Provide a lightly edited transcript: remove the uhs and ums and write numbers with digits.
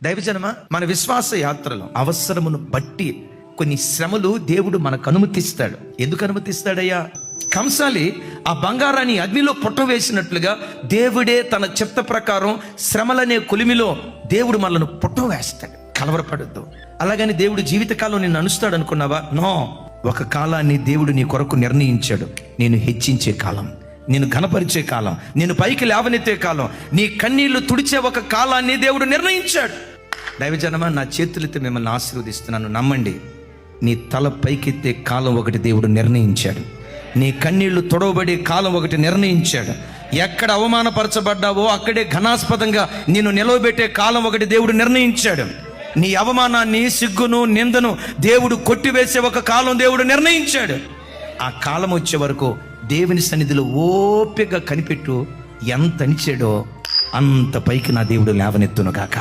దైవజనమా, మన విశ్వాస యాత్రలో అవసరమును బట్టి కొన్ని శ్రమలు దేవుడు మనకు అనుమతిస్తాడు. ఎందుకు అనుమతిస్తాడయ్యా? కంసాలి ఆ బంగారాన్ని అగ్నిలో పుట్టవేసినట్లుగా దేవుడే తన చిత్త ప్రకారం శ్రమలనే కొలిమిలో దేవుడు మనల్ని పుట్టవేస్తాడు. కలవరపడద్దు. అలాగని దేవుడు జీవితకాలం నిన్ను అనుస్తాడు అనుకున్నావా? నో. ఒక కాలాన్ని దేవుడు నీ కొరకు నిర్ణయించాడు. నేను హెచ్చించే కాలం, నేను ఘనపరిచే కాలం, నేను పైకి లేవనెత్తే కాలం, నీ కన్నీళ్లు తుడిచే ఒక కాలాన్ని దేవుడు నిర్ణయించాడు. దైవజనమా, నా చేతులతో మిమ్మల్ని ఆశీర్వదిస్తున్నాను, నమ్మండి. నీ తల పైకెత్తే కాలం ఒకటి దేవుడు నిర్ణయించాడు. నీ కన్నీళ్లు తొడవబడే కాలం ఒకటి నిర్ణయించాడు. ఎక్కడ అవమానపరచబడ్డావో అక్కడే ఘనాస్పదంగా నిన్ను నిలవబెట్టే కాలం ఒకటి దేవుడు నిర్ణయించాడు. నీ అవమానాన్ని, సిగ్గును, నిందను దేవుడు కొట్టివేసే ఒక కాలం దేవుడు నిర్ణయించాడు. ఆ కాలం వచ్చే వరకు దేవుని సన్నిధిలో ఓపికగా కనిపెట్టు. ఎంత అనిచాడో అంత పైకి నా దేవుడు లేవనెత్తును గాక.